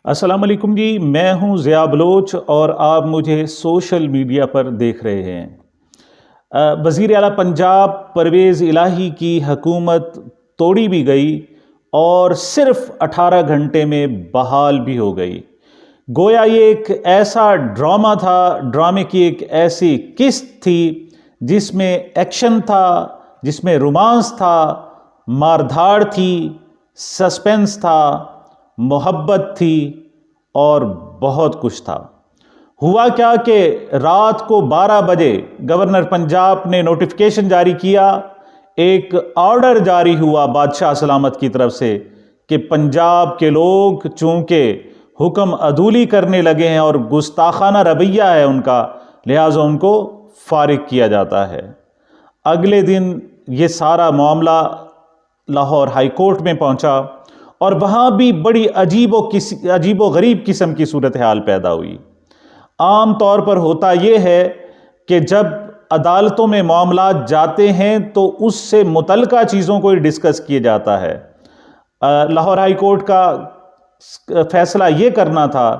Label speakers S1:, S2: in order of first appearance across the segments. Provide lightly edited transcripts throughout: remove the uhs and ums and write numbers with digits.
S1: السلام علیکم جی، میں ہوں ضیاء بلوچ اور آپ مجھے سوشل میڈیا پر دیکھ رہے ہیں۔ وزیر اعلیٰ پنجاب پرویز الہی کی حکومت توڑی بھی گئی اور صرف 18 گھنٹے میں بحال بھی ہو گئی۔ گویا یہ ایک ایسا ڈرامہ تھا، ڈرامے کی ایک ایسی قسط تھی جس میں ایکشن تھا، جس میں رومانس تھا، مار دھاڑ تھی، سسپینس تھا، محبت تھی اور بہت کچھ تھا۔ ہوا کیا کہ رات کو 12 بجے گورنر پنجاب نے نوٹیفیکیشن جاری کیا، ایک آرڈر جاری ہوا بادشاہ سلامت کی طرف سے کہ پنجاب کے لوگ چونکہ حکم عدولی کرنے لگے ہیں اور گستاخانہ رویہ ہے ان کا، لہٰذا ان کو فارغ کیا جاتا ہے۔ اگلے دن یہ سارا معاملہ لاہور ہائی کورٹ میں پہنچا اور وہاں بھی بڑی عجیب و غریب قسم کی صورتحال پیدا ہوئی۔ عام طور پر ہوتا یہ ہے کہ جب عدالتوں میں معاملات جاتے ہیں تو اس سے متعلقہ چیزوں کو ہی ڈسکس کیا جاتا ہے۔ لاہور ہائی کورٹ کا فیصلہ یہ کرنا تھا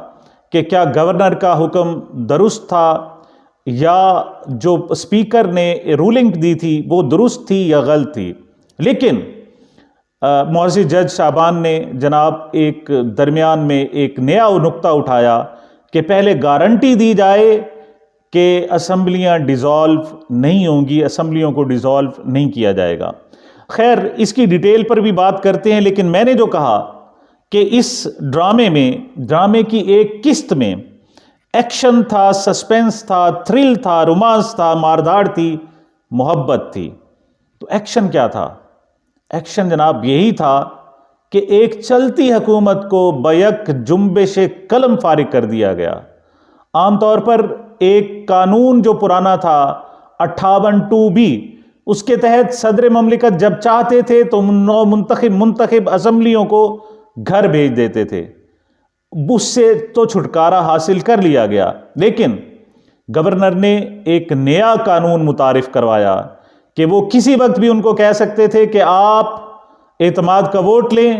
S1: کہ کیا گورنر کا حکم درست تھا یا جو اسپیکر نے رولنگ دی تھی وہ درست تھی یا غلط تھی۔ لیکن معزز جج صاحبان نے جناب ایک درمیان میں ایک نیا نکتہ اٹھایا کہ پہلے گارنٹی دی جائے کہ اسمبلیاں ڈیزالو نہیں ہوں گی، اسمبلیوں کو ڈیزالو نہیں کیا جائے گا۔ خیر اس کی ڈیٹیل پر بھی بات کرتے ہیں، لیکن میں نے جو کہا کہ اس ڈرامے کی ایک قسط میں ایکشن تھا، سسپینس تھا، تھرل تھا، رومانس تھا، مارداڑ تھی، محبت تھی۔ تو ایکشن کیا تھا؟ ایکشن جناب یہی تھا کہ ایک چلتی حکومت کو بیک جنبش قلم فارغ کر دیا گیا۔ عام طور پر ایک قانون جو پرانا تھا 58(2)B، اس کے تحت صدر مملکت جب چاہتے تھے تو نو منتخب اسمبلیوں کو گھر بھیج دیتے تھے، اس سے تو چھٹکارا حاصل کر لیا گیا۔ لیکن گورنر نے ایک نیا قانون متعارف کروایا کہ وہ کسی وقت بھی ان کو کہہ سکتے تھے کہ آپ اعتماد کا ووٹ لیں،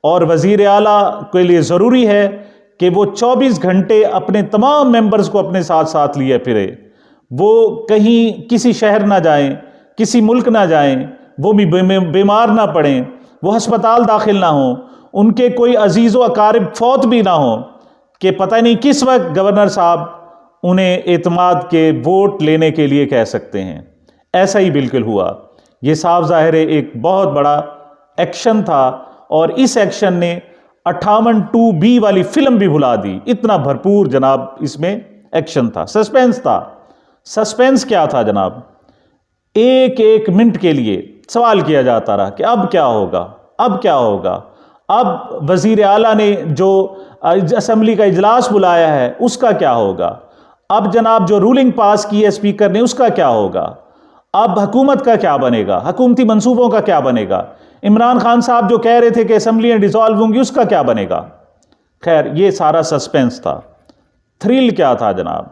S1: اور وزیر اعلیٰ کے لیے ضروری ہے کہ وہ 24 گھنٹے اپنے تمام ممبرز کو اپنے ساتھ ساتھ لیے پھرے، وہ کہیں کسی شہر نہ جائیں، کسی ملک نہ جائیں، وہ بھی بیمار نہ پڑیں، وہ ہسپتال داخل نہ ہوں، ان کے کوئی عزیز و اقارب فوت بھی نہ ہوں کہ پتہ نہیں کس وقت گورنر صاحب انہیں اعتماد کے ووٹ لینے کے لیے کہہ سکتے ہیں۔ ایسا ہی بالکل ہوا۔ یہ صاف ظاہر ہے ایک بہت بڑا ایکشن تھا، اور اس ایکشن نے 58(2)B والی فلم بھی بھلا دی۔ اتنا بھرپور جناب اس میں ایکشن تھا۔ سسپینس تھا۔ سسپینس کیا تھا جناب؟ ایک ایک منٹ کے لیے سوال کیا جاتا رہا کہ اب کیا ہوگا، اب کیا ہوگا، اب وزیر اعلیٰ نے جو اسمبلی کا اجلاس بلایا ہے اس کا کیا ہوگا، اب جناب جو رولنگ پاس کی ہے اسپیکر نے اس کا کیا ہوگا، اب حکومت کا کیا بنے گا، حکومتی منصوبوں کا کیا بنے گا، عمران خان صاحب جو کہہ رہے تھے کہ اسمبلیاں ڈیزالو ہوں گی اس کا کیا بنے گا۔ خیر یہ سارا سسپینس تھا۔ تھرل کیا تھا جناب؟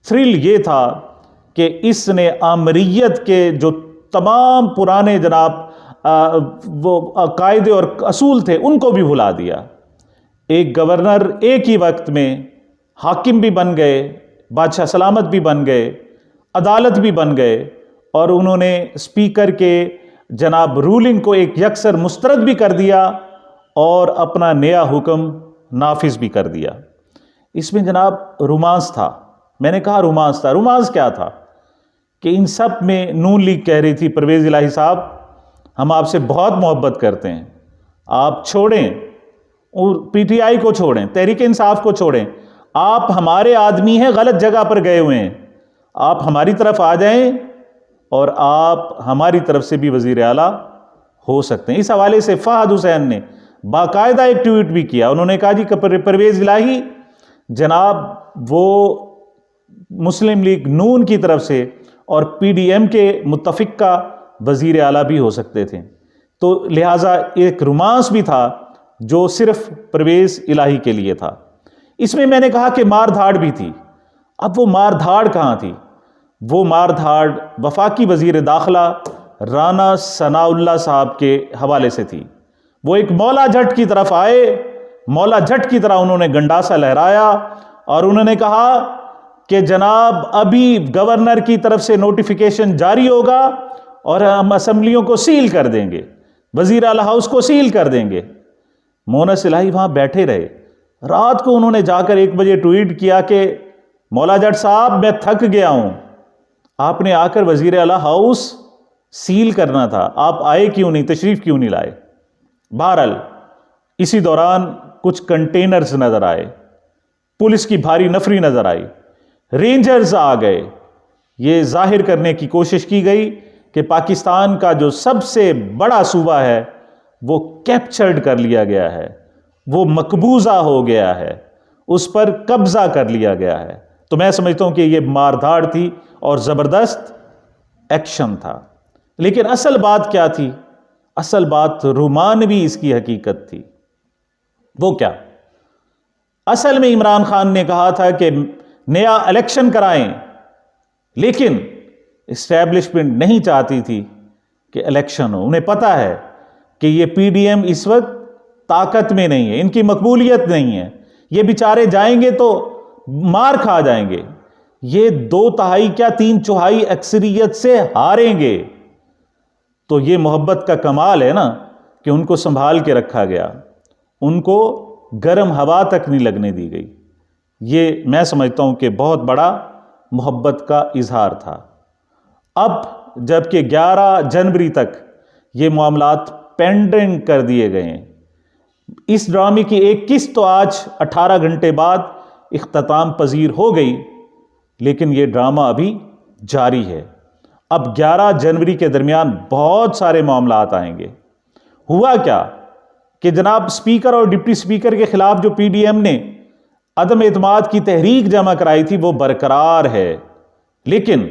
S1: تھرل یہ تھا کہ اس نے آمریت کے جو تمام پرانے جناب وہ قاعدے اور اصول تھے ان کو بھی بھلا دیا۔ ایک گورنر ایک ہی وقت میں حاکم بھی بن گئے، بادشاہ سلامت بھی بن گئے، عدالت بھی بن گئے، اور انہوں نے اسپیکر کے جناب رولنگ کو ایک یکسر مسترد بھی کر دیا اور اپنا نیا حکم نافذ بھی کر دیا۔ اس میں جناب رومانس تھا۔ میں نے کہا رومانس تھا۔ رومانس کیا تھا کہ ان سب میں نون لیگ کہہ رہی تھی پرویز الہی صاحب ہم آپ سے بہت محبت کرتے ہیں، آپ چھوڑیں پی ٹی آئی کو چھوڑیں، تحریک انصاف کو چھوڑیں، آپ ہمارے آدمی ہیں، غلط جگہ پر گئے ہوئے ہیں، آپ ہماری طرف آ جائیں اور آپ ہماری طرف سے بھی وزیر اعلیٰ ہو سکتے ہیں۔ اس حوالے سے فہد حسین نے باقاعدہ ایک ٹویٹ بھی کیا۔ انہوں نے کہا جی پرویز الہی جناب وہ مسلم لیگ نون کی طرف سے اور پی ڈی ایم کے متفقہ وزیر اعلیٰ بھی ہو سکتے تھے، تو لہٰذا ایک رومانس بھی تھا جو صرف پرویز الہی کے لیے تھا۔ اس میں نے کہا کہ مار دھاڑ بھی تھی۔ اب وہ مار دھاڑ کہاں تھی؟ وہ مار دھاڑ وفاقی وزیر داخلہ رانا ثناء اللہ صاحب کے حوالے سے تھی۔ وہ ایک مولا جٹ کی طرف آئے مولا جٹ کی طرح انہوں نے گنڈاسا لہرایا اور انہوں نے کہا کہ جناب ابھی گورنر کی طرف سے نوٹیفیکیشن جاری ہوگا اور ہم اسمبلیوں کو سیل کر دیں گے، وزیر اعلیٰ ہاؤس کو سیل کر دیں گے۔ مونس الہی وہاں بیٹھے رہے۔ رات کو انہوں نے جا کر 1 بجے ٹویٹ کیا کہ مولا جٹ صاحب میں تھک گیا ہوں، آپ نے آ کر وزیر اعلیٰ ہاؤس سیل کرنا تھا، آپ آئے کیوں نہیں، تشریف کیوں نہیں لائے؟ بہرحال اسی دوران کچھ کنٹینرز نظر آئے، پولیس کی بھاری نفری نظر آئی، رینجرز آ گئے۔ یہ ظاہر کرنے کی کوشش کی گئی کہ پاکستان کا جو سب سے بڑا صوبہ ہے وہ کیپچرڈ کر لیا گیا ہے، وہ مقبوضہ ہو گیا ہے، اس پر قبضہ کر لیا گیا ہے۔ تو میں سمجھتا ہوں کہ یہ ماردھاڑ تھی اور زبردست ایکشن تھا۔ لیکن اصل بات کیا تھی؟ اصل بات رومانوی اس کی حقیقت تھی۔ وہ کیا؟ اصل میں عمران خان نے کہا تھا کہ نیا الیکشن کرائیں، لیکن اسٹیبلشمنٹ نہیں چاہتی تھی کہ الیکشن ہو۔ انہیں پتا ہے کہ یہ پی ڈی ایم اس وقت طاقت میں نہیں ہے، ان کی مقبولیت نہیں ہے، یہ بیچارے جائیں گے تو مار کھا جائیں گے، یہ 2/3 کیا 3/4 اکثریت سے ہاریں گے۔ تو یہ محبت کا کمال ہے نا کہ ان کو سنبھال کے رکھا گیا، ان کو گرم ہوا تک نہیں لگنے دی گئی۔ یہ میں سمجھتا ہوں کہ بہت بڑا محبت کا اظہار تھا۔ اب جبکہ 11 جنوری تک یہ معاملات پینڈنگ کر دیے گئے ہیں، اس ڈرامے کی ایک قسط تو آج 18 گھنٹے بعد اختتام پذیر ہو گئی، لیکن یہ ڈرامہ ابھی جاری ہے۔ اب 11 جنوری کے درمیان بہت سارے معاملات آئیں گے۔ ہوا کیا کہ جناب اسپیکر اور ڈپٹی اسپیکر کے خلاف جو پی ڈی ایم نے عدم اعتماد کی تحریک جمع کرائی تھی وہ برقرار ہے، لیکن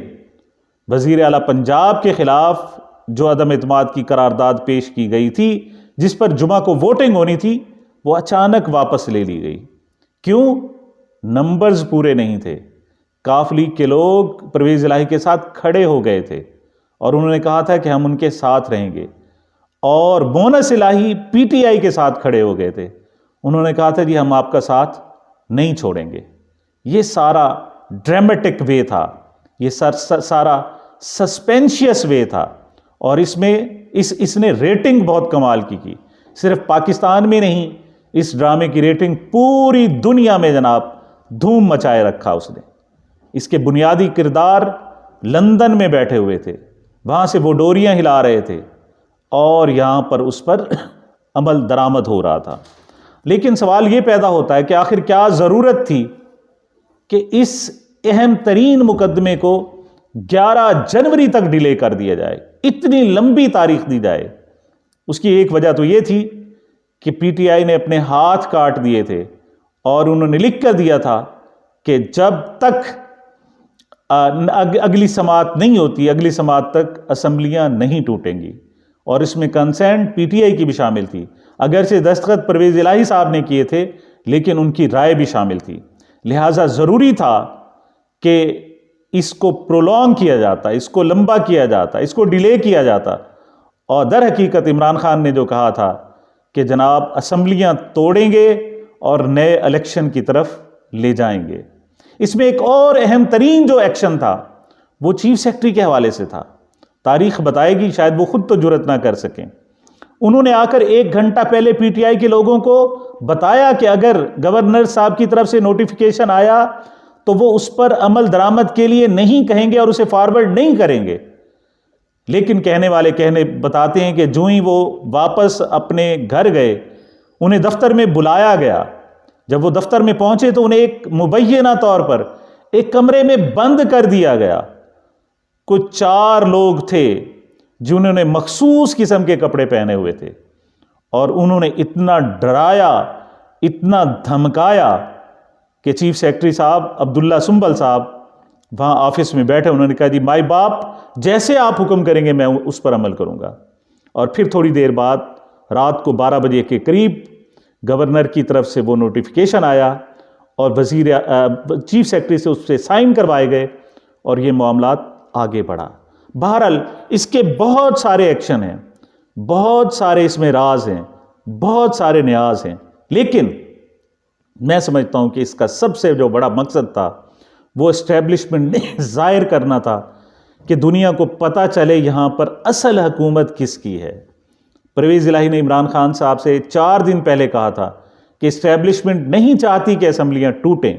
S1: وزیر اعلیٰ پنجاب کے خلاف جو عدم اعتماد کی قرارداد پیش کی گئی تھی، جس پر جمعہ کو ووٹنگ ہونی تھی، وہ اچانک واپس لے لی گئی۔ کیوں؟ نمبرز پورے نہیں تھے۔ کاف لیگ کے لوگ پرویز الہی کے ساتھ کھڑے ہو گئے تھے اور انہوں نے کہا تھا کہ ہم ان کے ساتھ رہیں گے، اور مونس الہی پی ٹی آئی کے ساتھ کھڑے ہو گئے تھے، انہوں نے کہا تھا جی ہم آپ کا ساتھ نہیں چھوڑیں گے۔ یہ سارا ڈرامیٹک وے تھا، یہ سارا سسپینشیس وے تھا، اور اس میں اس نے ریٹنگ بہت کمال کی صرف پاکستان میں نہیں، اس ڈرامے کی ریٹنگ پوری دنیا میں جناب دھوم مچائے رکھا اس نے۔ اس کے بنیادی کردار لندن میں بیٹھے ہوئے تھے، وہاں سے وہ ڈوریاں ہلا رہے تھے اور یہاں پر اس پر عمل درآمد ہو رہا تھا۔ لیکن سوال یہ پیدا ہوتا ہے کہ آخر کیا ضرورت تھی کہ اس اہم ترین مقدمے کو 11 جنوری تک ڈیلے کر دیا جائے، اتنی لمبی تاریخ دی جائے؟ اس کی ایک وجہ تو یہ تھی کہ پی ٹی آئی نے اپنے ہاتھ کاٹ دیے تھے اور انہوں نے لکھ کر دیا تھا کہ جب تک اگلی سماعت نہیں ہوتی، اگلی سماعت تک اسمبلیاں نہیں ٹوٹیں گی، اور اس میں کنسنٹ پی ٹی آئی کی بھی شامل تھی۔ اگرچہ دستخط پرویز الہی صاحب نے کیے تھے، لیکن ان کی رائے بھی شامل تھی، لہٰذا ضروری تھا کہ اس کو پرولونگ کیا جاتا، اس کو لمبا کیا جاتا، اس کو ڈیلے کیا جاتا۔ اور در حقیقت عمران خان نے جو کہا تھا کہ جناب اسمبلیاں توڑیں گے اور نئے الیکشن کی طرف لے جائیں گے۔ اس میں ایک اور اہم ترین جو ایکشن تھا وہ چیف سیکرٹری کے حوالے سے تھا۔ تاریخ بتائے گی، شاید وہ خود تو جرت نہ کر سکیں، انہوں نے آ کر 1 گھنٹہ پہلے پی ٹی آئی کے لوگوں کو بتایا کہ اگر گورنر صاحب کی طرف سے نوٹیفیکیشن آیا تو وہ اس پر عمل درآمد کے لیے نہیں کہیں گے اور اسے فارورڈ نہیں کریں گے۔ لیکن کہنے والے بتاتے ہیں کہ جو ہی وہ واپس اپنے گھر گئے، انہیں دفتر میں بلایا گیا۔ جب وہ دفتر میں پہنچے تو انہیں ایک مبینہ طور پر ایک کمرے میں بند کر دیا گیا۔ کچھ 4 لوگ تھے جنہوں نے مخصوص قسم کے کپڑے پہنے ہوئے تھے، اور انہوں نے اتنا ڈرایا، اتنا دھمکایا کہ چیف سیکرٹری صاحب عبداللہ سنبل صاحب وہاں آفس میں بیٹھے، انہوں نے کہا جی مائی باپ جیسے آپ حکم کریں گے میں اس پر عمل کروں گا۔ اور پھر تھوڑی دیر بعد رات کو 12 بجے کے قریب گورنر کی طرف سے وہ نوٹیفیکیشن آیا اور چیف سیکرٹری سے اس پہ سائن کروائے گئے اور یہ معاملات آگے بڑھا۔ بہرحال اس کے بہت سارے ایکشن ہیں، بہت سارے اس میں راز ہیں، بہت سارے نیاز ہیں، لیکن میں سمجھتا ہوں کہ اس کا سب سے جو بڑا مقصد تھا وہ اسٹیبلشمنٹ نے ظاہر کرنا تھا کہ دنیا کو پتہ چلے یہاں پر اصل حکومت کس کی ہے۔ پرویز الہی نے عمران خان صاحب سے 4 دن پہلے کہا تھا کہ اسٹیبلشمنٹ نہیں چاہتی کہ اسمبلیاں ٹوٹیں،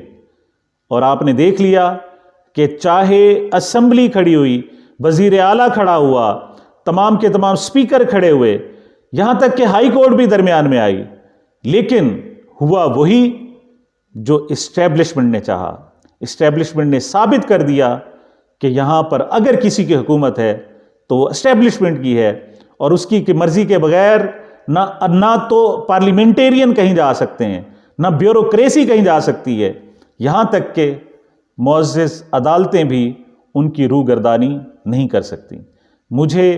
S1: اور آپ نے دیکھ لیا کہ چاہے اسمبلی کھڑی ہوئی، وزیر اعلیٰ کھڑا ہوا، تمام کے تمام سپیکر کھڑے ہوئے، یہاں تک کہ ہائی کورٹ بھی درمیان میں آئی، لیکن ہوا وہی جو اسٹیبلشمنٹ نے چاہا۔ اسٹیبلشمنٹ نے ثابت کر دیا کہ یہاں پر اگر کسی کی حکومت ہے تو وہ اسٹیبلشمنٹ کی ہے، اور اس کی مرضی کے بغیر نہ تو پارلیمنٹیرین کہیں جا سکتے ہیں، نہ بیوروکریسی کہیں جا سکتی ہے، یہاں تک کہ معزز عدالتیں بھی ان کی روگردانی نہیں کر سکتی۔ مجھے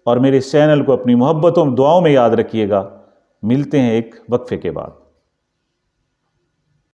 S1: اور میرے اس چینل کو اپنی محبتوں دعاؤں میں یاد رکھیے گا۔ ملتے ہیں ایک وقفے کے بعد۔